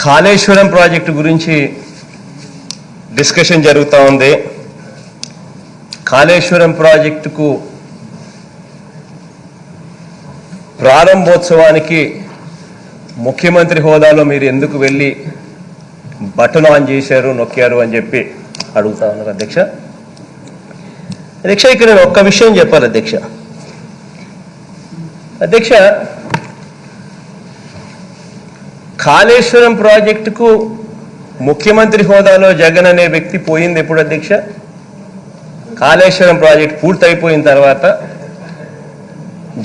Kaleshwaram project గురించి discussion జరుగుతూ ఉంది. కాళేశ్వరం ప్రాజెక్టుకు ప్రారంభోత్సవానికి ముఖ్యమంత్రి హోదాలో మీరు ఎందుకు వెళ్ళి బటన్ ఆన్ చేశారు, నొక్కారు అని చెప్పి అడుగుతా ఉన్నారు అధ్యక్ష. ఇక్కడ నేను ఒక్క విషయం చెప్పాలి అధ్యక్ష. కాళేశ్వరం ప్రాజెక్టుకు ముఖ్యమంత్రి హోదాలో జగన్ అనే వ్యక్తి పోయింది ఎప్పుడు అధ్యక్ష? కాళేశ్వరం ప్రాజెక్ట్ పూర్తయిపోయిన తర్వాత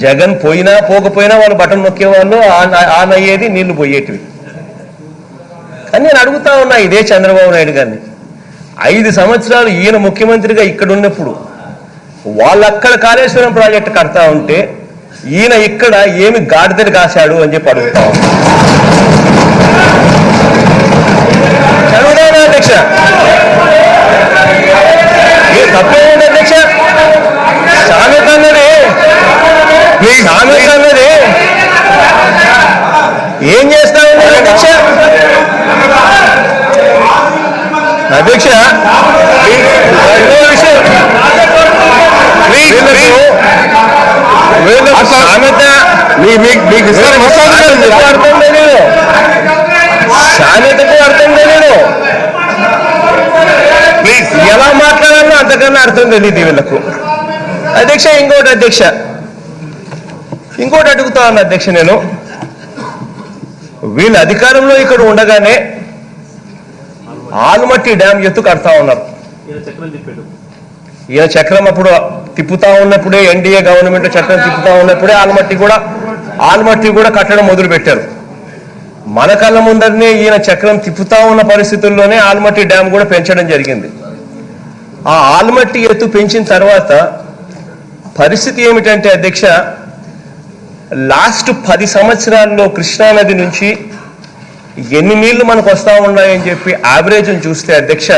జగన్ పోయినా పోకపోయినా వాళ్ళు బటన్ నొక్కేవాళ్ళు, ఆన్ అయ్యేది, నీళ్లు పోయేటివి. కానీ నేను అడుగుతా ఉన్నా ఇదే చంద్రబాబు నాయుడు గారిని, 5 సంవత్సరాలు ఈయన ముఖ్యమంత్రిగా ఇక్కడ ఉన్నప్పుడు వాళ్ళు అక్కడ కాళేశ్వరం ప్రాజెక్టు కడతా ఉంటే ఈయన ఇక్కడ ఏమి గాడిదలు కాశాడు అని చెప్పి అడుగుతా ఉన్నా. చదువుతాను అధ్యక్ష, తప్పేంటి అధ్యక్ష? సామెత అన్నది ఏం చేస్తా ఉన్నారు అధ్యక్ష? అధ్యక్ష సామెత అర్థం తెలియదు, సామెతకు అర్థం తెలియదు, ఎలా మాట్లాడాలో అంతకన్నా అర్థం తెలియదు వీళ్ళకు అధ్యక్ష. ఇంకోటి అడుగుతా ఉన్నా అధ్యక్ష, నేను వీళ్ళ అధికారంలో ఇక్కడ ఉండగానే ఆల్మట్టి డ్యామ్ ఎత్తు కడతా ఉన్నారు. ఈయన చక్రం అప్పుడు తిప్పుతా ఉన్నప్పుడే, ఎన్డీఏ గవర్నమెంట్ చక్రం తిప్పుతా ఉన్నప్పుడే ఆల్మట్టి కూడా కట్టడం మొదలు పెట్టారు. మన కళ్ళ ముందరనే ఈయన చక్రం తిప్పుతా ఉన్న పరిస్థితుల్లోనే ఆల్మట్టి డ్యామ్ కూడా పెంచడం జరిగింది. ఆ ఆల్మట్టి ఎత్తు పెంచిన తర్వాత పరిస్థితి ఏమిటంటే అధ్యక్ష, లాస్ట్ 10 సంవత్సరాల్లో కృష్ణానది నుంచి ఎన్ని నీళ్లు మనకు వస్తూ ఉన్నాయని చెప్పి యావరేజ్ని చూస్తే అధ్యక్ష,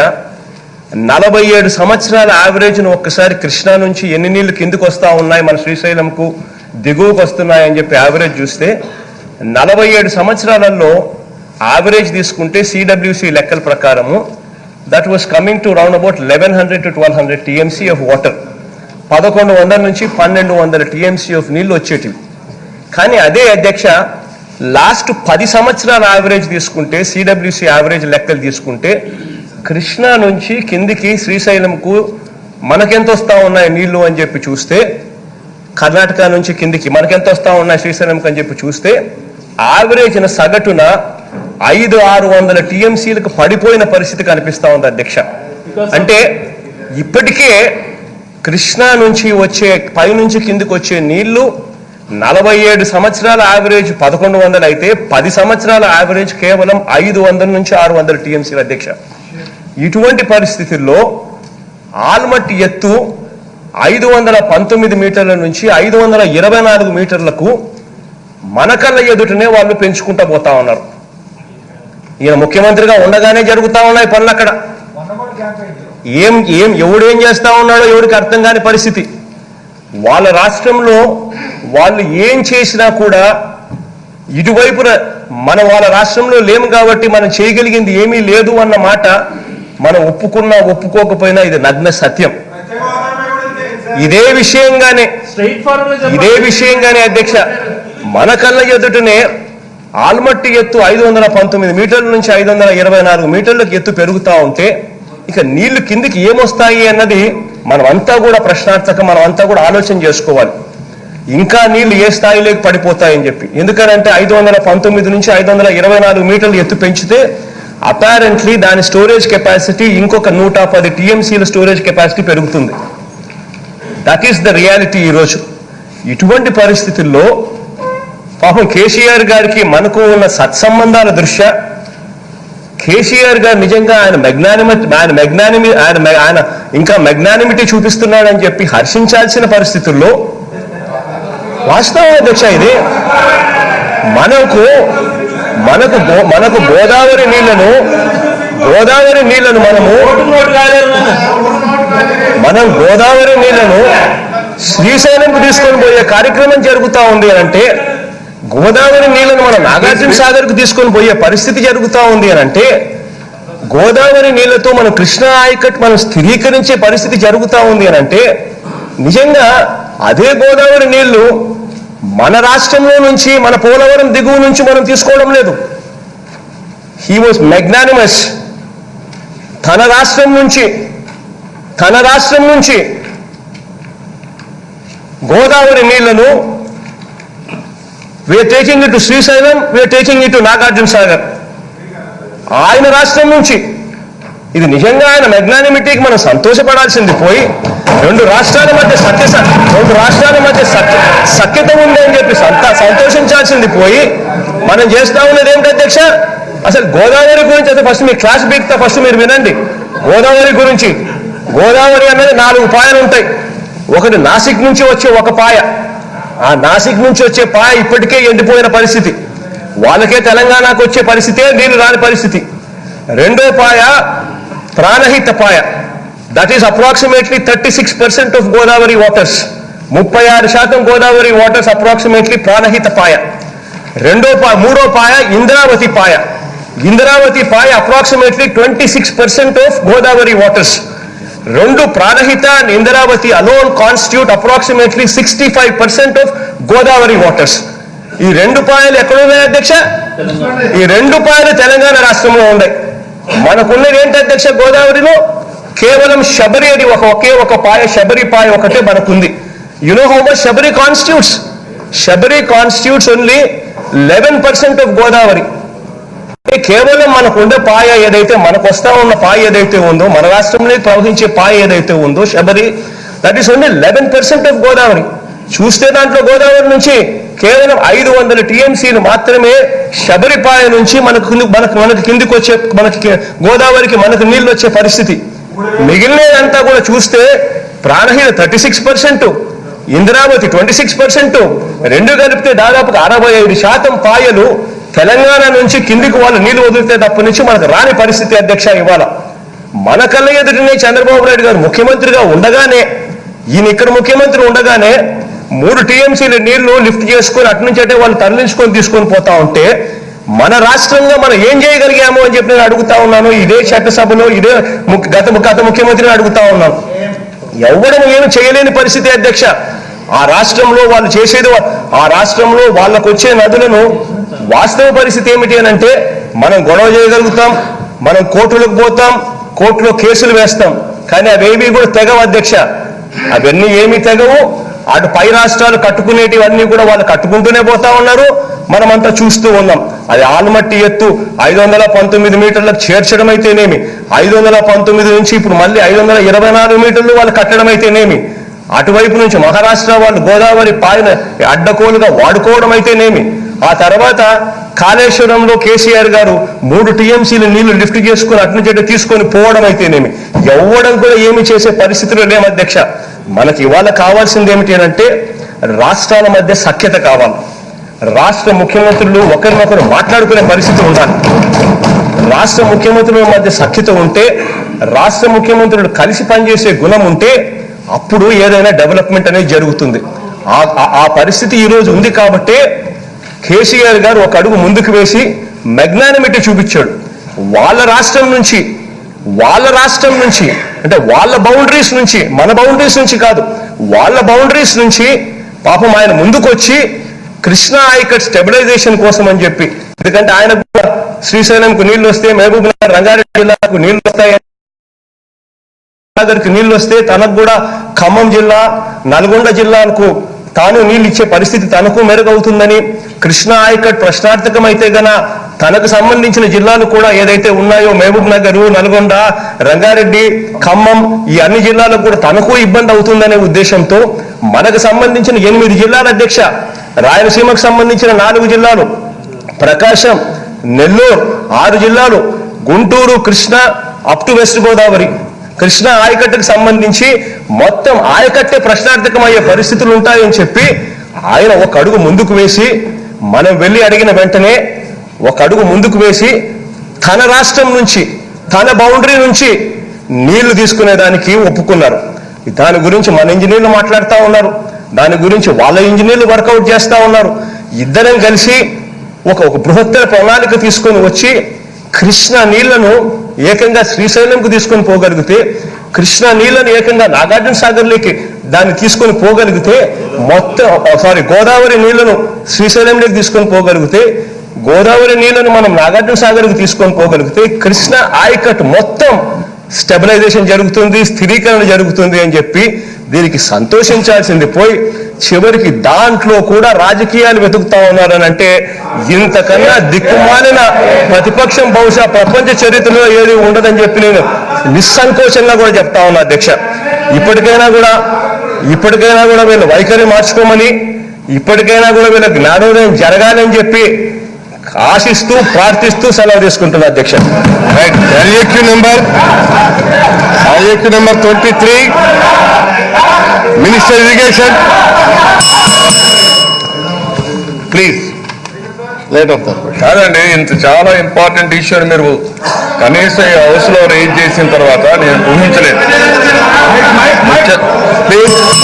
47 సంవత్సరాల యావరేజ్ను ఒక్కసారి కృష్ణా నుంచి ఎన్ని నీళ్లు కిందకు వస్తూ ఉన్నాయి, మన శ్రీశైలంకు దిగువకు వస్తున్నాయని చెప్పి యావరేజ్ చూస్తే 47 సంవత్సరాలలో యావరేజ్ తీసుకుంటే సిడబ్ల్యూసి లెక్కల ప్రకారము that was coming to round about 1100 to 1200 TMC of water. 1100 నుంచి 1200 టీఎంసీ ఆఫ్ నీళ్లు వచ్చేటివి. కానీ అదే అధ్యక్ష లాస్ట్ 10 సంవత్సరాల యావరేజ్ తీసుకుంటే, సిడబ్ల్యూసి యావరేజ్ లెక్కలు తీసుకుంటే కృష్ణా నుంచి కిందికి శ్రీశైలంకు మనకెంత వస్తూ ఉన్నాయి నీళ్లు అని చెప్పి చూస్తే, కర్ణాటక నుంచి కిందికి మనకెంత వస్తూ ఉన్నాయి శ్రీశైలంకి అని చెప్పి చూస్తే యావరేజ్న సగటున 500-600 టీఎంసీలకు పడిపోయిన పరిస్థితి కనిపిస్తూ ఉంది అధ్యక్ష. అంటే ఇప్పటికే కృష్ణా నుంచి వచ్చే పైనుంచి కిందికి వచ్చే నీళ్లు 47 సంవత్సరాల యావరేజ్ 1100 అయితే 10 సంవత్సరాల యావరేజ్ కేవలం 500 నుంచి 600 టీఎంసీల అధ్యక్ష. ఇటువంటి పరిస్థితుల్లో ఆల్మట్టి ఎత్తు 519 మీటర్ల నుంచి 524 మీటర్లకు మన కళ్ళ ఎదుటనే వాళ్ళు పెంచుకుంటూ పోతా ఉన్నారు. ఈయన ముఖ్యమంత్రిగా ఉండగానే జరుగుతూ ఉన్నాయి పనులు అక్కడ. ఎవడేం చేస్తా ఉన్నాడో ఎవరికి అర్థం కాని పరిస్థితి. వాళ్ళ రాష్ట్రంలో వాళ్ళు ఏం చేసినా కూడా ఇటువైపున మనం వాళ్ళ రాష్ట్రంలో లేము కాబట్టి మనం చేయగలిగింది ఏమీ లేదు అన్న మాట మనం ఒప్పుకున్నా ఒప్పుకోకపోయినా ఇది నగ్న సత్యం. ఇదే విషయంగానే అధ్యక్ష మన కళ్ళ ఎదుటనే ఆల్మట్టి ఎత్తు 519 మీటర్ల నుంచి 524 మీటర్లకు ఎత్తు పెరుగుతూ ఉంటే ఇక నీళ్లు కిందికి ఏమొస్తాయి అన్నది మనమంతా కూడా ప్రశ్నార్థకం, మనమంతా కూడా ఆలోచన చేసుకోవాలి. ఇంకా నీళ్లు ఏ స్థాయిలోకి పడిపోతాయని చెప్పి. ఎందుకంటే 519 నుంచి 524 మీటర్లు ఎత్తు పెంచితే అపారెంట్లీ దాని స్టోరేజ్ కెపాసిటీ ఇంకొక 110 టీఎంసీల స్టోరేజ్ కెపాసిటీ పెరుగుతుంది. దట్ ఈస్ ద రియాలిటీ ఈరోజు. ఇటువంటి పరిస్థితుల్లో పాపం కేసీఆర్ గారికి మనకు ఉన్న సత్సంబంధాల దృష్ట్యా కేసీఆర్ గారు నిజంగా ఆయన ఇంకా మెగ్నానిమిటీ చూపిస్తున్నాడని చెప్పి హర్షించాల్సిన పరిస్థితుల్లో వాస్తవం అధ్యక్ష ఇది మనకు గోదావరి నీళ్లను మనం గోదావరి నీళ్లను శ్రీశైలంకు తీసుకొని పోయే కార్యక్రమం జరుగుతూ ఉంది అంటే గోదావరి నీళ్లను మనం నాగార్జున సాగర్కు తీసుకొని పోయే పరిస్థితి జరుగుతూ ఉంది అని అంటే, గోదావరి నీళ్లతో మనం కృష్ణా ఆయకట్టు మనం స్థిరీకరించే పరిస్థితి జరుగుతూ ఉంది అని అంటే, నిజంగా అదే గోదావరి నీళ్లు మన రాష్ట్రంలో నుంచి, మన పోలవరం దిగువ నుంచి మనం తీసుకోవడం లేదు. He was magnanimous. తన రాష్ట్రం నుంచి గోదావరి నీళ్లను we are taking it to Srisailam, we are taking it to Nagarjuna Sagar. ఆయన రాష్ట్రం నుంచి. ఇది నిజంగా ఆయన మెగ్నానిమిటీకి మనం సంతోషపడాల్సింది పోయి, రెండు రాష్ట్రాల మధ్య సఖ్యత ఉంది అని చెప్పి సంతోషించాల్సింది పోయి, మనం చేస్తా ఉన్నది ఏమిటి అధ్యక్ష? అసలు గోదావరి గురించి అయితే ఫస్ట్ మీ క్లాస్ బీక్తా, ఫస్ట్ మీరు వినండి. గోదావరి గురించి, గోదావరి అన్నది 4 పాయలు ఉంటాయి. ఒకటి నాసిక్ నుంచి వచ్చే ఒక పాయ, ఆ నాసిక్ నుంచి వచ్చే పాయ ఇప్పటికే ఎండిపోయిన పరిస్థితి, వాళ్ళకే తెలంగాణకు వచ్చే పరిస్థితే నీళ్లు రాని పరిస్థితి. రెండో పాయ ప్రాణహిత పాయ, that is approximately 36% of Godavari waters. 36% Godavari waters approximately Pranahita పాయ. మూడో పాయ ఇంద్రావతి పాయ. ఇంద్రావతి పాయ అప్రాక్సిమేట్లీ 26% ఆఫ్ గోదావరి వాటర్స్. రెండు Pranahita and Indravati alone constitute approximately 65% of Godavari waters. ఈ 2 పాయలు ఎక్కడున్నాయి అధ్యక్ష? ఈ 2 పాయలు తెలంగాణ రాష్ట్రంలో ఉన్నాయి. మనకున్నది ఏంటి అధ్యక్ష? గోదావరిలో కేవలం శబరి అని ఒకే ఒక పాయ, శబరి పాయ ఒకటే మనకుంది. You know how much Sabari constitutes? Sabari constitutes only 11% of Godavari. కేవలం మనకుండే పాయ ఏదైతే, మనకు వస్తా ఉన్న పాయ ఏదైతే ఉందో, మన రాష్ట్రంలో ప్రవహించే పాయ ఏదైతే ఉందో Sabari, that is only 11% of Godavari. చూస్తే దాంట్లో గోదావరి నుంచి కేవలం 500 టీఎంసీలు మాత్రమే శబరిపాయ నుంచి మనకు కిందికి వచ్చే, మనకి గోదావరికి మనకు నీళ్ళు వచ్చే పరిస్థితి. మిగిలినదంతా కూడా చూస్తే ప్రాణహిత 36%, ఇంద్రావతి 26%, రెండు కలిపితే దాదాపుగా 65% పాయలు తెలంగాణ నుంచి కిందికి వాళ్ళు నీళ్లు వదిలితే తప్ప నుంచి మనకు రాని పరిస్థితి అధ్యక్ష. ఇవాళ మన కళ్ళ ఎదుటినే చంద్రబాబు నాయుడు గారు ముఖ్యమంత్రిగా ఉండగానే, ఈయన ఇక్కడ ముఖ్యమంత్రి ఉండగానే 3 టీఎంసీల నీళ్లు లిఫ్ట్ చేసుకొని అటు నుంచి అంటే వాళ్ళు తరలించుకొని తీసుకొని పోతా ఉంటే, మన రాష్ట్రంగా మనం ఏం చేయగలిగాము అని చెప్పి నేను అడుగుతా ఉన్నాను. ఇదే చట్టసభలో ఇదే గత ముఖ్యమంత్రిని అడుగుతా ఉన్నాను. ఎవడం ఏమి చేయలేని పరిస్థితి అధ్యక్ష. ఆ రాష్ట్రంలో వాళ్ళు చేసేది, ఆ రాష్ట్రంలో వాళ్ళకు వచ్చే నదులను వాస్తవ పరిస్థితి ఏమిటి అని అంటే, మనం గొడవ చేయగలుగుతాం, మనం కోర్టులకు పోతాం, కోర్టులో కేసులు వేస్తాం, కానీ అవేవి కూడా తెగవు అధ్యక్ష. అవన్నీ ఏమీ తెగవు. అటు పై రాష్ట్రాలు కట్టుకునేటివన్నీ కూడా వాళ్ళు కట్టుకుంటూనే పోతా ఉన్నారు, మనమంతా చూస్తూ ఉన్నాం. అది ఆల్మట్టి ఎత్తు 519 మీటర్లకు చేర్చడం అయితేనేమి, 519 నుంచి ఇప్పుడు మళ్ళీ 524 మీటర్లు వాళ్ళు కట్టడం అయితేనేమి, అటువైపు నుంచి మహారాష్ట్ర వాళ్ళు గోదావరి పాయన అడ్డకోలుగా వాడుకోవడం అయితేనేమి, ఆ తర్వాత కాళేశ్వరంలో కేసీఆర్ గారు 3 టీఎంసీలు నీళ్లు లిఫ్ట్ చేసుకుని అటు నుంచి తీసుకొని పోవడం అయితేనేమి, ఎవ్వడం కూడా ఏమి చేసే పరిస్థితులు లేము అధ్యక్ష. మనకి ఇవాళ కావాల్సింది ఏమిటి అంటే, రాష్ట్రాల మధ్య సఖ్యత కావాలి. రాష్ట్ర ముఖ్యమంత్రులు ఒకరినొకరు మాట్లాడుకునే పరిస్థితి ఉండాలి. రాష్ట్ర ముఖ్యమంత్రుల మధ్య సఖ్యత ఉంటే, రాష్ట్ర ముఖ్యమంత్రులు కలిసి పనిచేసే గుణం ఉంటే, అప్పుడు ఏదైనా డెవలప్మెంట్ అనేది జరుగుతుంది. ఆ పరిస్థితి ఈరోజు ఉంది కాబట్టే కేసీఆర్ గారు ఒక అడుగు ముందుకు వేసి మెగ్నానిమిటీ చూపించాడు. వాళ్ళ రాష్ట్రం నుంచి అంటే వాళ్ళ బౌండరీస్ నుంచి, మన బౌండరీస్ నుంచి కాదు, వాళ్ళ బౌండరీస్ నుంచి పాపం ఆయన ముందుకు వచ్చి కృష్ణా ఆయకట్ స్టెబిలైజేషన్ కోసం అని చెప్పి, ఎందుకంటే ఆయన శ్రీశైలంకు నీళ్లు వస్తే, మహబూబ్ నగర్ రంగారెడ్డి జిల్లాకు నీళ్లు వస్తాయి, నగర్కి నీళ్లు వస్తే తనకు కూడా ఖమ్మం జిల్లా, నల్గొండ జిల్లాలకు తాను నీళ్ళు ఇచ్చే పరిస్థితి తనకు మెరుగవుతుందని, కృష్ణా ఆయకట్ ప్రశ్నార్థకమైతే గన తనకు సంబంధించిన జిల్లాలు కూడా ఏదైతే ఉన్నాయో, మహబూబ్ నగర్, నల్గొండ, రంగారెడ్డి, ఖమ్మం, ఈ అన్ని జిల్లాలకు కూడా తనకు ఇబ్బంది అవుతుందనే ఉద్దేశంతో మనకు సంబంధించిన 8 జిల్లాల అధ్యక్ష, రాయలసీమకు సంబంధించిన 4 జిల్లాలు, ప్రకాశం, నెల్లూరు 6 జిల్లాలు, Guntur, Krishna up to west Godavari, Krishna ఆయకట్టుకు సంబంధించి మొత్తం ఆయకట్టే ప్రశ్నార్థకమయ్యే పరిస్థితులు ఉంటాయని చెప్పి ఆయన ఒక అడుగు ముందుకు వేసి, మనం వెళ్ళి అడిగిన వెంటనే ఒక అడుగు ముందుకు వేసి తన రాష్ట్రం నుంచి, తన బౌండరీ నుంచి నీళ్లు తీసుకునేదానికి ఒప్పుకున్నారు. దాని గురించి మన ఇంజనీర్లు మాట్లాడుతూ ఉన్నారు, దాని గురించి వాళ్ళ ఇంజనీర్లు వర్కౌట్ చేస్తూ ఉన్నారు. ఇద్దరం కలిసి ఒక బృహత్తర ప్రణాళిక తీసుకొని వచ్చి కృష్ణా నీళ్లను ఏకంగా శ్రీశైలంకు తీసుకొని పోగలిగితే, కృష్ణా నీళ్లను ఏకంగా నాగార్జున సాగర్లోకి దాన్ని తీసుకొని పోగలిగితే, గోదావరి నీళ్లను శ్రీశైలంలోకి తీసుకొని పోగలిగితే, గోదావరి నీళ్లను మనం నాగార్జున సాగర్కి తీసుకొని పోగలిగితే కృష్ణ ఆయకట్టు మొత్తం స్టెబిలైజేషన్ జరుగుతుంది, స్థిరీకరణ జరుగుతుంది అని చెప్పి దీనికి సంతోషించాల్సింది పోయి చివరికి దాంట్లో కూడా రాజకీయాలు వెతుకుతా ఉన్నారని అంటే ఇంతకన్నా దిక్కుమాలిన ప్రతిపక్షం బహుశా ప్రపంచ చరిత్రలో ఏది ఉండదని చెప్పి నేను నిస్సంకోచంగా కూడా చెప్తా ఉన్నా అధ్యక్ష. ఇప్పటికైనా కూడా వీళ్ళు వైఖరి మార్చుకోమని, ఇప్పటికైనా కూడా వీళ్ళ జ్ఞానోదయం జరగాలని చెప్పి ఆశిస్తూ ప్రార్థిస్తూ సెలవు తీసుకుంటున్నా అధ్యక్ష. Right. IAQ number 23, minister irrigation, please. Late అవుతారు కాదండి, ఇంత చాలా ఇంపార్టెంట్ ఇష్యూ మీరు కనీసం ఈ హౌస్ లో రేజ్ చేసిన తర్వాత నేను ఊహించలేదు.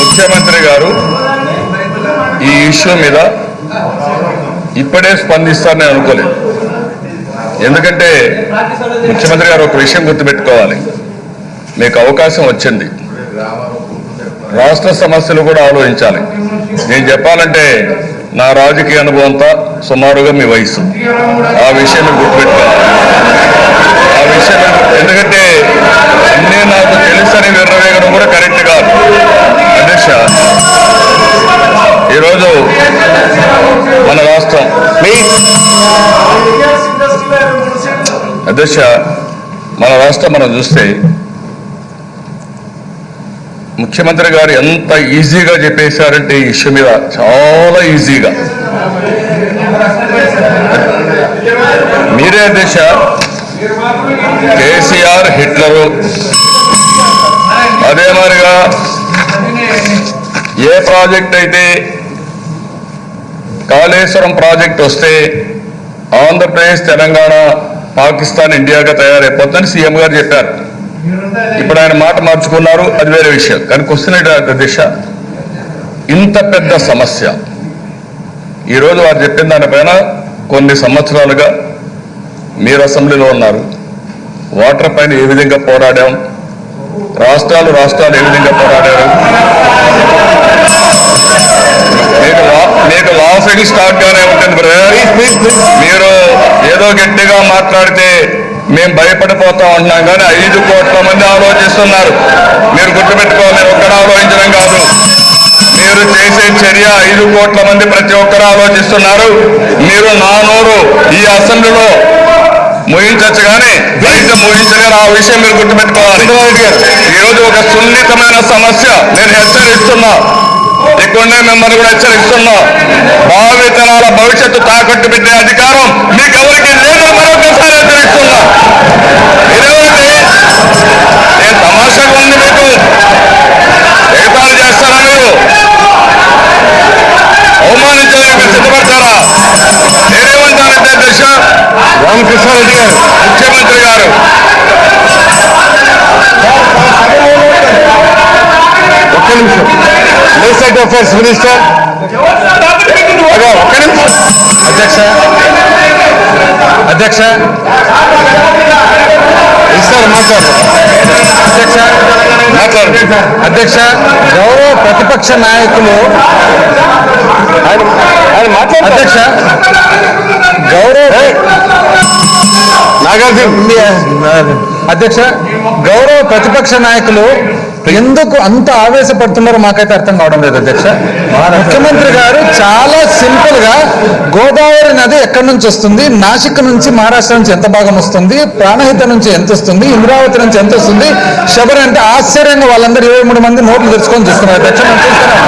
ముఖ్యమంత్రి గారు ఈ ఇష్యూ మీద ఇప్పుడే స్పందిస్తారని అనుకోలేదు. ఎందుకంటే ముఖ్యమంత్రి గారు ఒక విషయం గుర్తుపెట్టుకోవాలి, మీకు అవకాశం వచ్చింది, రాష్ట్ర సమస్యలు కూడా ఆలోచించాలి. నేను చెప్పాలంటే నా రాజకీయ అనుభవంతో సుమారుగా మీ వయసు, ఆ విషయం మీరు గుర్తుపెట్టుకోవాలి. ఆ విషయం ఎందుకంటే అన్నీ నాకు తెలుసని విర్రవేగడం కూడా కరెక్ట్ కాదు అధ్యక్ష. ఈరోజు మన రాష్ట్రం అధ్యక్ష, మన రాష్ట్రం మనం చూస్తే ముఖ్యమంత్రి గారు ఎంత ఈజీగా చెప్పేశారంటే ఈ ఇష్యూ మీద, చాలా ఈజీగా. మీరే అధ్యక్ష, కేసీఆర్ హిట్లరు, అదే మాదిరిగా ఏ ప్రాజెక్ట్ అయితే కాళేశ్వరం ప్రాజెక్ట్ వస్తే ఆంధ్రప్రదేశ్, తెలంగాణ, పాకిస్తాన్ ఇండియాగా తయారైపోతుందని సీఎం గారు చెప్పారు. ఇప్పుడు ఆయన మాట మార్చుకున్నారు, అది వేరే విషయం. కానీ క్వశ్చన్ ఏంటంటే దిశ, ఇంత పెద్ద సమస్య ఈరోజు వారు చెప్పిన దానిపైన కొన్ని సంవత్సరాలుగా మీరు అసెంబ్లీలో ఉన్నారు, వాటర్ పైన ఏ విధంగా పోరాడాం, రాష్ట్రాలు ఏ విధంగా పోరాడారు. మీకు లాఫింగ్ స్టార్ట్ గానే ఉంటుంది బ్రదర్. మీరు ఏదో గట్టిగా మాట్లాడితే మేము భయపడిపోతా ఉంటున్నాం, కానీ 5 కోట్ల మంది ఆలోచిస్తున్నారు. మీరు గుర్తుపెట్టుకోవాలి, మీరు ఒక్కరు ఆలోచించడం కాదు, మీరు చేసే చర్య 5 కోట్ల మంది ప్రతి ఒక్కరు ఆలోచిస్తున్నారు. మీరు నా నోరు ఈ అసెంబ్లీలో ముగించచ్చు కానీ బయట ముగించలేరు, ఆ విషయం మీరు గుర్తుపెట్టుకోవాలి. ఈరోజు ఒక సున్నితమైన సమస్య, నేను హెచ్చరిస్తున్నా, ఇక్కడనే మిమ్మల్ని కూడా హెచ్చరిస్తున్నా, భావితరాల భవిష్యత్తు తాకట్టు పెట్టే అధికారం మీకు ఎవరికి లేదని మరొకసారి హెచ్చరిస్తున్నా. ఇదేమంటే నేను తమాషాగా ఉంది, మీకు ఎగతాళి చేస్తారా, మీరు అవమానించడానికి సిద్ధపడతారా? నేనేమంటానంటే దశ రామకృష్ణారెడ్డి గారు, ముఖ్యమంత్రి గారు, ఒక్క నిమిషం, లేజిస్లేటివ్ అఫైర్స్ మినిస్టర్, ఒక్క నిమిషం అధ్యక్ష, ఇస్తారు మాట్లాడు అధ్యక్ష. గౌరవ ప్రతిపక్ష నాయకులు అధ్యక్ష, అధ్యక్ష, గౌరవ ప్రతిపక్ష నాయకులు ఎందుకు అంత ఆవేశపడుతున్నారో మాకైతే అర్థం కావడం లేదు అధ్యక్ష. ముఖ్యమంత్రి గారు చాలా సింపుల్ గా గోదావరి నది ఎక్కడి నుంచి వస్తుంది, నాసిక్ నుంచి మహారాష్ట్ర నుంచి ఎంత భాగం వస్తుంది, ప్రాణహిత నుంచి ఎంత వస్తుంది, ఇంద్రావతి నుంచి ఎంత వస్తుంది, శబరి అంటే ఆశ్చర్యంగా వాళ్ళందరూ 23 మంది నోట్లు తెచ్చుకొని చూస్తున్నారు అధ్యక్ష. మనం చూస్తున్నాం,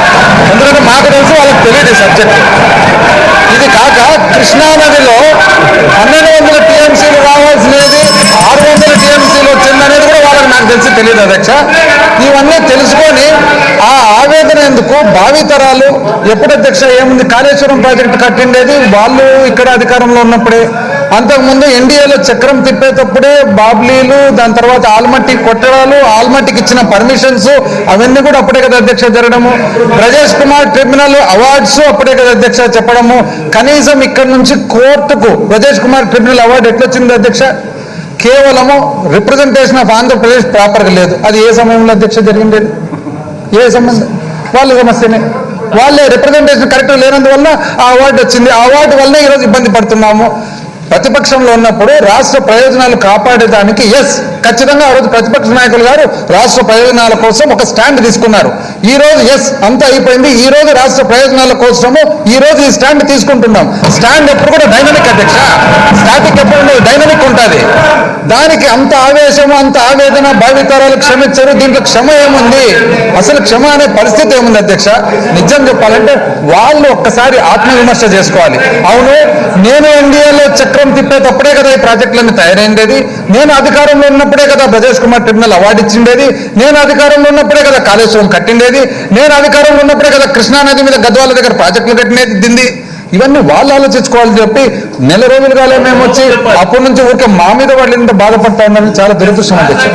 ఎందుకంటే మాకు తెలుసు, వాళ్ళకి తెలియదు ఈ సబ్జెక్ట్. ఇది కాక కృష్ణా నదిలో 1200 టీఎంసీలు రావాల్సినది 600 టీఎంసీలు వచ్చిందనేది కూడా వాళ్ళకి నాకు తెలిసి తెలియదు అధ్యక్ష. ఇవన్నీ తెలుసుకొని ఆ ఆవేదన ఎందుకు? భావితరాలు ఎప్పుడు అధ్యక్ష ఏముంది, కాళేశ్వరం ప్రాజెక్టు కట్టిండేది వాళ్ళు ఇక్కడ అధికారంలో ఉన్నప్పుడే. అంతకుముందు ఎన్డీఏలో చక్రం తిప్పేటప్పుడే బాబ్లీలు, దాని తర్వాత ఆల్మట్టి కొట్టడాలు, ఆల్మట్టికి ఇచ్చిన పర్మిషన్స్ అవన్నీ కూడా అప్పుడే కదా అధ్యక్ష జరగడము. బ్రజేష్ కుమార్ ట్రిబ్యునల్ అవార్డ్స్ అప్పుడే కదా అధ్యక్ష చెప్పడము. కనీసం ఇక్కడ నుంచి కోర్టుకు బ్రజేష్ కుమార్ ట్రిబ్యునల్ అవార్డు ఎట్లొచ్చింది అధ్యక్ష? కేవలము రిప్రజెంటేషన్ ఆఫ్ ఆంధ్రప్రదేశ్ ప్రాపర్గా లేదు. అది ఏ సమయంలో అధ్యక్ష జరిగింది? ఏ సంబంధం? వాళ్ళ సమస్యనే. వాళ్ళే రిప్రజెంటేషన్ కరెక్ట్ లేనందువల్ల ఆ అవార్డు వచ్చింది. ఆ అవార్డు వల్లే ఈరోజు ఇబ్బంది పడుతున్నాము. ప్రతిపక్షంలో ఉన్నప్పుడు రాష్ట్ర ప్రయోజనాలు కాపాడేదానికి ఖచ్చితంగా ఆ రోజు ప్రతిపక్ష నాయకులు గారు రాష్ట్ర ప్రయోజనాల కోసం ఒక స్టాండ్ తీసుకున్నారు. ఈ రోజు అంతా అయిపోయింది. ఈ రోజు రాష్ట్ర ప్రయోజనాల కోసము ఈ రోజు ఈ స్టాండ్ తీసుకుంటున్నాం. స్టాండ్ ఎప్పుడు కూడా డైనమిక్ అధ్యక్ష, స్టాటిక్ ఎప్పుడు ఉండదు, డైనమిక్ ఉంటుంది. దానికి అంత ఆవేశము, అంత ఆవేదన, భావితరాలు క్షమించరు. దీంట్లో క్షమ ఏముంది? అసలు క్షమ అనే పరిస్థితి ఏముంది అధ్యక్ష? నిజం చెప్పాలంటే వాళ్ళు ఒక్కసారి ఆత్మవిమర్శ చేసుకోవాలి. అవును, నేను ఎన్డీఏలో చక్రం తిప్పేటప్పుడే కదా ఈ ప్రాజెక్టులన్నీ తయారైండేది. నేను అధికారంలో ఉన్నప్పుడే కదా బ్రజేష్ కుమార్ ట్రిబ్యునల్ అవార్డు ఇచ్చిండేది. నేను అధికారంలో ఉన్నప్పుడే కదా కాళేశ్వరం కట్టిండేది. నేను అధికారంలో ఉన్నప్పుడే కదా కృష్ణానది మీద గద్వాల దగ్గర ప్రాజెక్టులు కట్టినది దింది. ఇవన్నీ వాళ్ళు ఆలోచించుకోవాలని చెప్పి నెల రోజులుగానే మేము వచ్చి అప్పటి నుంచి ఊరికే మా మీద వాళ్ళు ఎంత బాధపడతా ఉన్నారని చాలా దురదృష్టం అధ్యక్ష.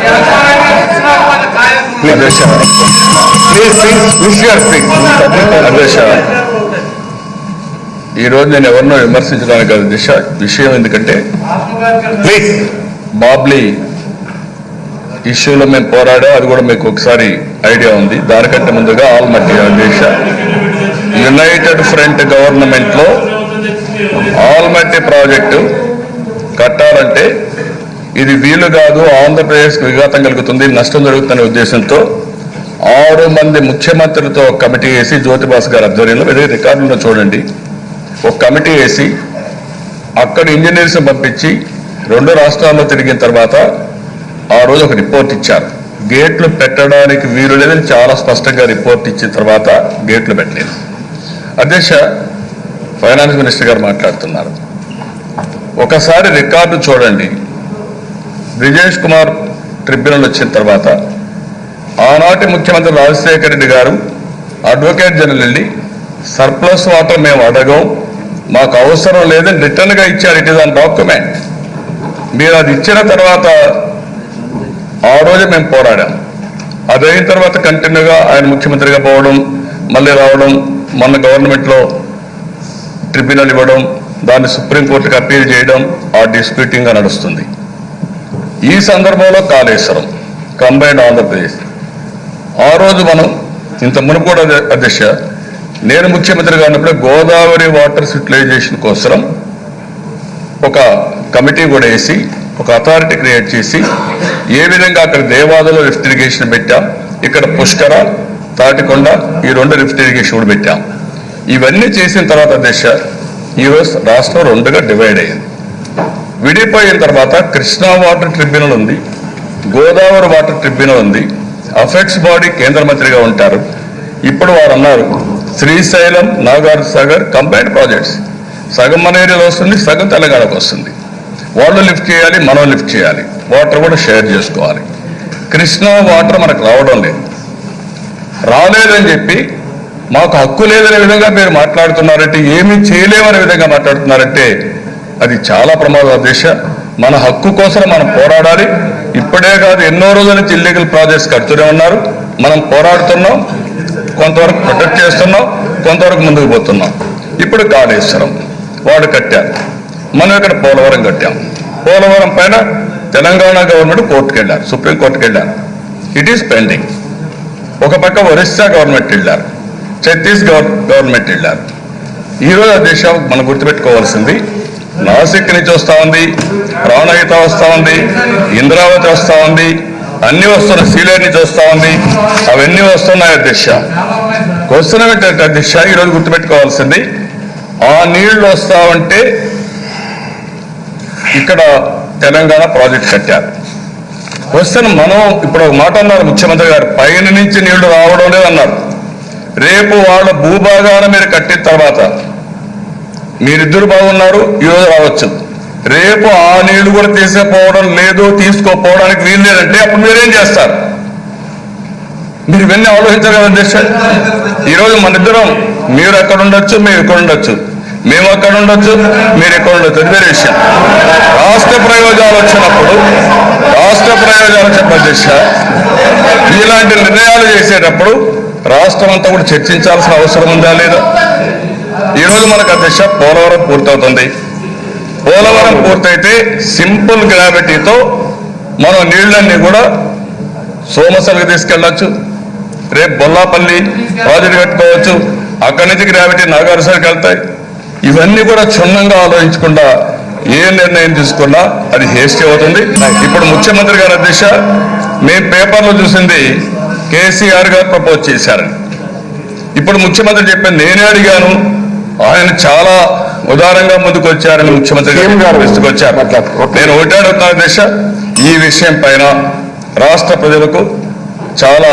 ఈరోజు నేను ఎవరినో విమర్శించడానికి కాదు విషయం, ఎందుకంటే బాబ్లీ ఇష్యూలో మేము పోరాడాం. అది కూడా మీకు ఒకసారి ఐడియా ఉంది. దానికంటే ముందుగా ఆల్మట్టి అధ్యక్ష యునైటెడ్ ఫ్రంట్ గవర్నమెంట్లో ఆల్మట్టి ప్రాజెక్టు కట్టాలంటే ఇది వీలు కాదు, ఆంధ్రప్రదేశ్కి విఘాతం కలుగుతుంది, నష్టం జరుగుతున్న ఉద్దేశంతో 6 మంది ముఖ్యమంత్రులతో ఒక కమిటీ వేసి, జ్యోతిబాస్ గారి ఆధ్వర్యంలో ఇదే రికార్డులో చూడండి, ఒక కమిటీ వేసి అక్కడ ఇంజనీర్స్ పంపించి 2 రాష్ట్రాల్లో తిరిగిన తర్వాత ఆ రోజు ఒక రిపోర్ట్ ఇచ్చారు. గేట్లు పెట్టడానికి వీలు లేదని చాలా స్పష్టంగా రిపోర్ట్ ఇచ్చిన తర్వాత గేట్లు పెట్టలేదు. అధ్యక్ష, ఫైనాన్స్ మినిస్టర్ గారు మాట్లాడుతున్నారు. ఒకసారి రికార్డు చూడండి. బ్రజేష్ కుమార్ ట్రిబ్యునల్ వచ్చిన తర్వాత ఆనాటి ముఖ్యమంత్రి రాజశేఖర రెడ్డి గారు అడ్వకేట్ జనరల్ వెళ్ళి సర్ప్లస్ వాటర్ మేము అడగం, మాకు అవసరం లేదని రిటర్న్గా ఇచ్చారు. It is on document. మీరు అది ఇచ్చిన తర్వాత ఆ రోజు మేము పోరాడాం. అది అయిన తర్వాత కంటిన్యూగా ఆయన ముఖ్యమంత్రిగా పోవడం, మళ్ళీ రావడం, మొన్న గవర్నమెంట్లో ట్రిబ్యునల్ ఇవ్వడం, దాన్ని సుప్రీంకోర్టుకి అప్పీల్ చేయడం, ఆ డిస్ప్యూటింగ్గా నడుస్తుంది. ఈ సందర్భంలో కాళేశ్వరం కంబైన్డ్ ఆంధ్రప్రదేశ్ ఆ రోజు మనం ఇంత మునుపు కూడా అధ్యక్ష నేను ముఖ్యమంత్రిగా ఉన్నప్పుడు గోదావరి వాటర్స్ యూటిలైజేషన్ కోసం ఒక కమిటీ కూడా వేసి ఒక అథారిటీ క్రియేట్ చేసి ఏ విధంగా అక్కడ దేవాదులో లిఫ్ట్ ఇరిగేషన్ పెట్టాం, ఇక్కడ పుష్కర, తాటికొండ ఈ 2 లిఫ్ట్ ఇరిగేషన్ కూడా పెట్టాం. ఇవన్నీ చేసిన తర్వాత అధ్యక్ష ఈరోజు రాష్ట్రం 2గా డివైడ్ అయ్యింది. విడిపోయిన తర్వాత కృష్ణా వాటర్ ట్రిబ్యునల్ ఉంది, గోదావరి వాటర్ ట్రిబ్యునల్ ఉంది. అఫెక్ట్స్ బాడీ కేంద్ర మంత్రిగా ఉంటారు. ఇప్పుడు వారు అన్నారు శ్రీశైలం, నాగార్ సాగర్ కంబైన్డ్ ప్రాజెక్ట్స్, సగం మన ఏరియాలో వస్తుంది, సగం తెలంగాణకు వస్తుంది. వాళ్ళు లిఫ్ట్ చేయాలి, మనం లిఫ్ట్ చేయాలి, వాటర్ కూడా షేర్ చేసుకోవాలి. కృష్ణా వాటర్ మనకు రావడం లేదు, రాలేదని చెప్పి మాకు హక్కు లేదనే విధంగా మీరు మాట్లాడుతున్నారంటే, ఏమీ చేయలేమనే విధంగా మాట్లాడుతున్నారంటే అది చాలా ప్రమాదం దిశ. మన హక్కు కోసం మనం పోరాడాలి. ఇప్పుడే కాదు, ఎన్నో రోజుల నుంచి ఇల్లీగల్ ప్రాజెక్ట్స్ కడుతూనే ఉన్నారు. మనం పోరాడుతున్నాం, కొంతవరకు ప్రొటెక్ట్ చేస్తున్నాం, కొంతవరకు ముందుకు పోతున్నాం. ఇప్పుడు కాళేశ్వరం వాడు కట్టారు, మనం ఇక్కడ పోలవరం కట్టాం. పోలవరం పైన తెలంగాణ గవర్నమెంట్ కోర్టుకు వెళ్ళారు, సుప్రీంకోర్టుకు వెళ్ళారు. It is pending. ఒక పక్క ఒరిస్సా గవర్నమెంట్ వెళ్ళారు, ఛత్తీస్గఢ్ గవర్నమెంట్ వెళ్ళారు. ఈరోజు ఆ దేశం మనం గుర్తుపెట్టుకోవాల్సింది, నాసిక్ నుంచి వస్తూ ఉంది, ప్రాణహిత వస్తూ ఉంది, ఇంద్రావతి వస్తూ ఉంది, అన్నీ వస్తున్నాయి, సీలేరు నుంచి వస్తూ ఉంది, అవన్నీ వస్తున్నాయి అధ్యక్ష. క్వశ్చన్ ఏంటంటే అధ్యక్ష, ఈరోజు గుర్తుపెట్టుకోవాల్సింది, ఆ నీళ్లు వస్తా ఉంటే ఇక్కడ తెలంగాణ ప్రాజెక్ట్ కట్టారు. క్వశ్చన్ మనం ఇప్పుడు ఒక మాట అన్నారు ముఖ్యమంత్రి గారు, పైన నుంచి నీళ్లు రావడం లేదన్నారు. రేపు వాళ్ళ భూభాగాన మీరు కట్టిన తర్వాత మీరిద్దరు బాగున్నారు, ఈరోజు రావచ్చు. రేపు ఆ నీళ్లు కూడా తీసుకోపోవడం లేదు, తీసుకోపోవడానికి వీలు లేదంటే అప్పుడు మీరేం చేస్తారు? మీరు ఇవన్నీ ఆలోచించారు కదా అధ్యక్ష. ఈరోజు మన ఇద్దరం మీరు ఎక్కడ ఉండొచ్చు, మేము ఇక్కడ ఉండొచ్చు, మేము అక్కడ ఉండొచ్చు, మీరు ఎక్కడ ఉండొచ్చు, అది వేరే విషయం. రాష్ట్ర ప్రయోజనాలు వచ్చినప్పుడు అధ్యక్ష ఇలాంటి నిర్ణయాలు చేసేటప్పుడు రాష్ట్రం అంతా కూడా చర్చించాల్సిన అవసరం ఉందా లేదా? ఈరోజు మనకు అధ్యక్ష పోలవరం పూర్తవుతుంది. పోలవరం పూర్తయితే సింపుల్ గ్రావిటీతో మనం నీళ్ళన్నీ కూడా సోమసలకు తీసుకెళ్ళచ్చు, రేపు బొల్లాపల్లి ప్రాజెక్టు కట్టుకోవచ్చు, అక్కడి నుంచి గ్రావిటీ నాగార్జునకి వెళ్తాయి. ఇవన్నీ కూడా క్షుణ్ణంగా ఆలోచించకుండా ఏ నిర్ణయం తీసుకున్నా అది హేస్టీ అవుతుంది. ఇప్పుడు ముఖ్యమంత్రి గారు అధ్యక్ష మేము పేపర్లో చూసింది కేసీఆర్ గారు ప్రపోజ్ చేశారని. ఇప్పుడు ముఖ్యమంత్రి చెప్పాను, నేనే అడిగాను, ఆయన చాలా ఉదారంగా ముందుకు వచ్చారని ముఖ్యమంత్రి గారు తీసుకొచ్చారు. నేను ఒకటే అడుగుతున్నా అధ్యక్ష, ఈ విషయం పైన రాష్ట్ర ప్రజలకు చాలా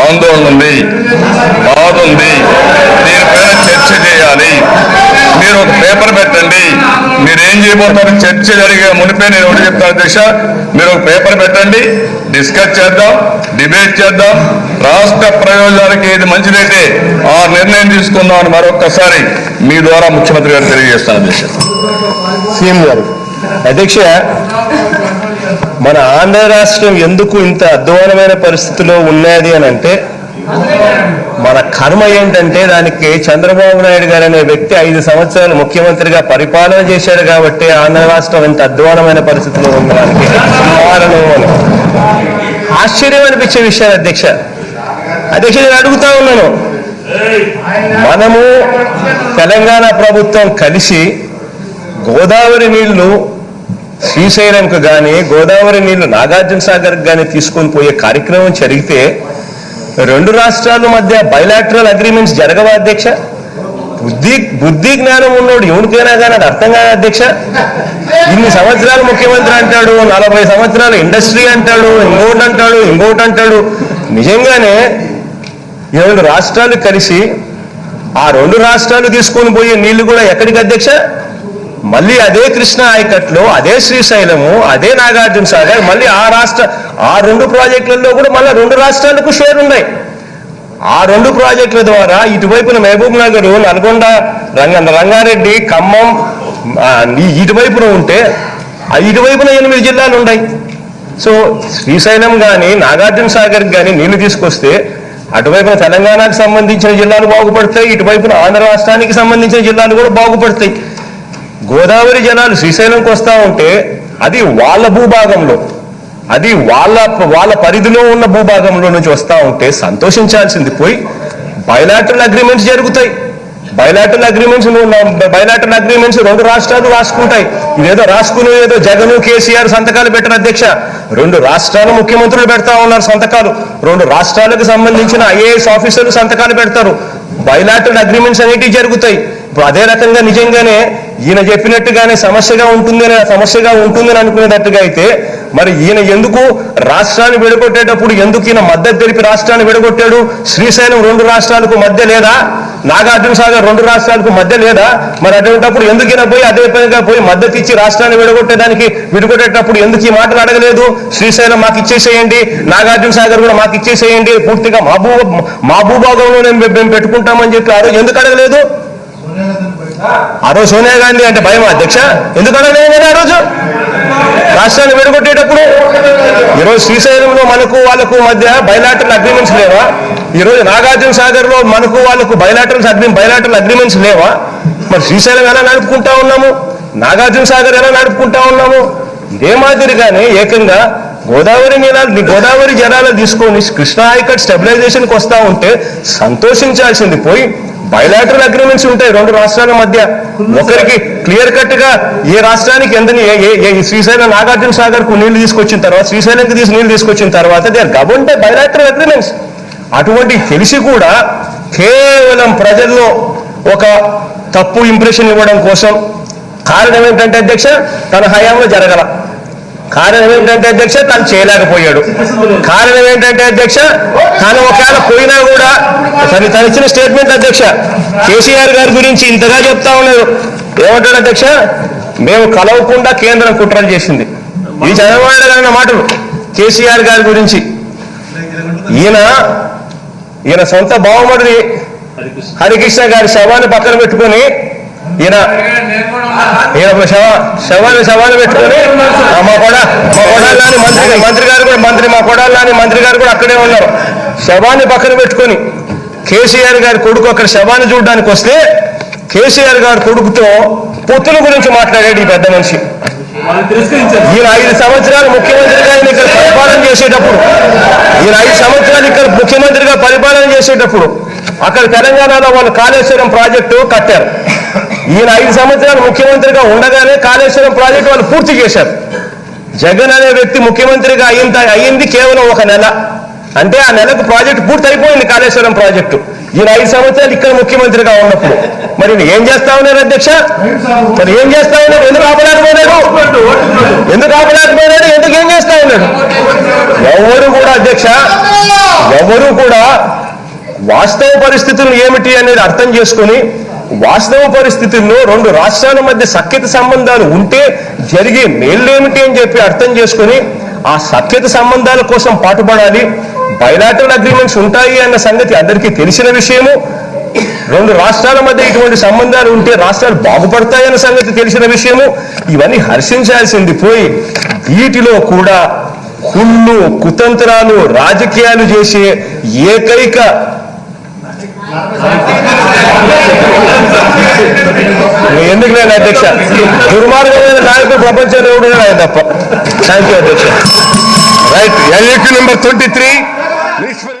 ఆందోళన ఉంది, బాధ ఉంది, దీనిపైన చర్చ చేయాలి. మీరు ఒక పేపర్ పెట్టండి, మీరేం చేయబోతారు చర్చ జరిగే మునిపే నేను ఒకటి చెప్తాను అధ్యక్ష, మీరు ఒక పేపర్ పెట్టండి, డిస్కస్ చేద్దాం, డిబేట్ చేద్దాం, రాష్ట్ర ప్రయోజనాలకి ఏది మంచిదైతే ఆ నిర్ణయం తీసుకుందాం అని మరొక్కసారి మీ ద్వారా ముఖ్యమంత్రి గారు తెలియజేస్తాను అధ్యక్ష. సీఎం గారు. అధ్యక్ష, మన ఆంధ్ర రాష్ట్రం ఎందుకు ఇంత అధ్వానమైన పరిస్థితిలో ఉన్నది అని అంటే మన కర్మ ఏంటంటే దానికి చంద్రబాబు నాయుడు గారు అనే వ్యక్తి 5 సంవత్సరాలు ముఖ్యమంత్రిగా పరిపాలన చేశారు కాబట్టి ఆంధ్ర రాష్ట్రం ఇంత అధ్వానమైన పరిస్థితిలో ఉండడానికి కారణం అని ఆశ్చర్యం అనిపించే విషయాలు అధ్యక్ష. నేను అడుగుతా ఉన్నాను, మనము తెలంగాణ ప్రభుత్వం కలిసి గోదావరి నీళ్లు శ్రీశైలంకు కానీ గోదావరి నీళ్లు నాగార్జున సాగర్కి కానీ తీసుకొని పోయే కార్యక్రమం జరిగితే 2 రాష్ట్రాల మధ్య బైలాటరల్ అగ్రిమెంట్స్ జరగవా అధ్యక్ష? బుద్ధి జ్ఞానం ఉన్నోడు ఎవరికైనా కానీ అది అర్థం కాదు అధ్యక్ష. ఇన్ని సంవత్సరాలు ముఖ్యమంత్రి అంటాడు, 40 సంవత్సరాలు ఇండస్ట్రీ అంటాడు, ఇంకోటి అంటాడు. నిజంగానే 7 రాష్ట్రాలు కలిసి ఆ 2 రాష్ట్రాలు తీసుకొని పోయే నీళ్లు కూడా ఎక్కడికి అధ్యక్ష? మళ్ళీ అదే కృష్ణా ఆయకట్లో, అదే శ్రీశైలము, అదే నాగార్జున సాగర్, మళ్ళీ ఆ 2 ప్రాజెక్టులలో కూడా మళ్ళీ 2 రాష్ట్రాలకు షేర్ ఉన్నాయి. ఆ 2 ప్రాజెక్టుల ద్వారా ఇటువైపున మహబూబ్ నగర్, నల్గొండ, రంగారెడ్డి, ఖమ్మం ఇటువైపున ఉంటే ఇటువైపున 8 జిల్లాలు ఉన్నాయి. సో శ్రీశైలం కానీ నాగార్జున సాగర్కి కానీ నీళ్లు తీసుకొస్తే అటువైపున తెలంగాణకు సంబంధించిన జిల్లాలు బాగుపడతాయి, ఇటువైపున ఆంధ్ర రాష్ట్రానికి సంబంధించిన జిల్లాలు కూడా బాగుపడతాయి. గోదావరి జలాలు శ్రీశైలంకి వస్తూ ఉంటే అది వాళ్ళ భూభాగంలో, అది వాళ్ళ పరిధిలో ఉన్న భూభాగంలో నుంచి వస్తూ ఉంటే సంతోషించాల్సింది పోయి బైలాటరల్ అగ్రిమెంట్స్ జరుగుతాయి. బైలాటరల్ అగ్రిమెంట్స్ 2 రాష్ట్రాలు రాసుకుంటాయి. ఇదేదో రాసుకునేదో జగన్, కేసీఆర్ సంతకాలు పెట్టరు అధ్యక్ష. 2 రాష్ట్రాల ముఖ్యమంత్రులు పెడతా ఉన్నారు సంతకాలు, 2 రాష్ట్రాలకు సంబంధించిన IAS ఆఫీసర్లు సంతకాలు పెడతారు. బైలాటరల్ అగ్రిమెంట్స్ అనేటివి జరుగుతాయి. ఇప్పుడు అదే రకంగా నిజంగానే ఈయన చెప్పినట్టుగానే సమస్యగా ఉంటుందని అనుకునేటట్టుగా అయితే మరి ఈయన ఎందుకు రాష్ట్రాన్ని విడగొట్టేటప్పుడు ఎందుకు ఈయన మద్దతు తెలిపి రాష్ట్రాన్ని విడగొట్టాడు? శ్రీశైలం 2 రాష్ట్రాలకు మధ్య లేదా? నాగార్జున సాగర్ 2 రాష్ట్రాలకు మధ్య లేదా? మరి అటువంటిప్పుడు ఎందుకు ఈయన పోయి అదే పనిగా పోయి మద్దతు ఇచ్చి రాష్ట్రాన్ని విడగొట్టేటప్పుడు ఎందుకు ఈ మాటలు అడగలేదు? శ్రీశైలం మాకు ఇచ్చేసేయండి, నాగార్జున సాగర్ కూడా మాకు ఇచ్చేసేయండి, పూర్తిగా మా భూభాగంలో మేము పెట్టుకుంటామని చెప్పి ఆ రోజు ఎందుకు అడగలేదు? ఆ రోజు సోనియా గాంధీ అంటే భయమా అధ్యక్ష? ఎందుకు అడగలేదు ఆ రోజు రాష్ట్రాన్ని విడగొట్టేటప్పుడు? ఈరోజు శ్రీశైలంలో మనకు వాళ్ళకు మధ్య బైలాటరల్ అగ్రిమెంట్స్ లేవా? ఈరోజు నాగార్జున సాగర్ లో మనకు వాళ్ళకు బైలాటరల్ అగ్రిమెంట్స్ లేవా? మరి శ్రీశైలం ఎలా నడుపుకుంటా ఉన్నాము, నాగార్జున సాగర్ ఎలా నడుపుకుంటా ఉన్నాము? ఇదే మాదిరిగానే ఏకంగా గోదావరి జలాలు తీసుకొని కృష్ణా ఆయకట్ స్టెబిలైజేషన్కి వస్తూ ఉంటే సంతోషించాల్సింది పోయి బైలాటరల్ అగ్రిమెంట్స్ ఉంటాయి 2 రాష్ట్రాల మధ్య. ఒకరికి క్లియర్ కట్ గా ఏ రాష్ట్రానికి శ్రీశైలం నాగార్జున సాగర్ కు నీళ్లు తీసుకొచ్చిన తర్వాత, శ్రీశైలంకి నీళ్లు తీసుకొచ్చిన తర్వాత they are governed by bilateral agreements. అటువంటి తెలిసి కూడా కేవలం ప్రజల్లో ఒక తప్పు ఇంప్రెషన్ ఇవ్వడం కోసం, కారణం ఏంటంటే అధ్యక్ష తన హయాంలో జరగల, కారణం ఏంటంటే అధ్యక్ష తను చేయలేకపోయాడు, కారణం ఏంటంటే అధ్యక్ష తను ఒకవేళ పోయినా కూడా తను ఇచ్చిన స్టేట్మెంట్ అధ్యక్ష కేసీఆర్ గారి గురించి ఇంతగా చెప్తా ఉన్నారు. ఏమంటాడు అధ్యక్ష? మేము కలవకుండా కేంద్రం కుట్రలు చేసింది. ఇది చంద్రబాబు నాయుడు గారి మాటలు కేసీఆర్ గారి గురించి. ఈయన సొంత బావమడిది హరికృష్ణ గారి శవాన్ని పక్కన పెట్టుకొని ఈయన శవాన్ని పెట్టుకొని మా కొడాలని మంత్రి గారు కూడా అక్కడే ఉన్నారు. శవాన్ని పక్కన పెట్టుకొని కేసీఆర్ గారి కొడుకు అక్కడ శవాన్ని చూడడానికి వస్తే కేసీఆర్ గారి కొడుకుతో పొత్తుల గురించి మాట్లాడాడు ఈ పెద్ద మనిషి. ఈయన 5 సంవత్సరాలు ముఖ్యమంత్రిగా ఇక్కడ పరిపాలన చేసేటప్పుడు అక్కడ తెలంగాణలో వాళ్ళు కాళేశ్వరం ప్రాజెక్టు కట్టారు. ఈయన 5 సంవత్సరాలు ముఖ్యమంత్రిగా ఉండగానే కాళేశ్వరం ప్రాజెక్టు వాళ్ళు పూర్తి చేశారు. జగన్ అనే వ్యక్తి ముఖ్యమంత్రిగా అయింది కేవలం 1 నెల. అంటే ఆ నెలకు ప్రాజెక్టు పూర్తి అయిపోయింది కాళేశ్వరం ప్రాజెక్టు. ఈయన 5 సంవత్సరాలు ఇక్కడ ముఖ్యమంత్రిగా ఉన్నప్పుడు మరి ఏం చేస్తా ఉన్నారు అధ్యక్ష? మరి ఏం చేస్తా ఉన్నారు? ఎందుకు ఆపలేకపోయాడు? ఎందుకు ఏం చేస్తా ఉన్నాడు? ఎవరు కూడా అధ్యక్ష, ఎవరు కూడా వాస్తవ పరిస్థితులు ఏమిటి అనేది అర్థం చేసుకొని, వాస్తవ పరిస్థితుల్లో 2 రాష్ట్రాల మధ్య సఖ్యత సంబంధాలు ఉంటే జరిగే మేళ్ళేమిటి అని చెప్పి అర్థం చేసుకొని ఆ సఖ్యత సంబంధాల కోసం పాటుపడాలి. బైలాటరల్ అగ్రిమెంట్స్ ఉంటాయి అన్న సంగతి అందరికీ తెలిసిన విషయము. 2 రాష్ట్రాల మధ్య ఇటువంటి సంబంధాలు ఉంటే రాష్ట్రాలు బాగుపడతాయన్న సంగతి తెలిసిన విషయము. ఇవన్నీ హర్షించాల్సింది పోయి వీటిలో కూడా కుళ్ళు, కుతంత్రాలు, రాజకీయాలు చేసే ఏకైక ఎందుకు నేను అధ్యక్ష దుర్మార్గమైన నాయకుడు ప్రపంచంలో ఎవడు ఆయన తప్ప. థ్యాంక్ యూ అధ్యక్ష. రైట్. LAQ number 23.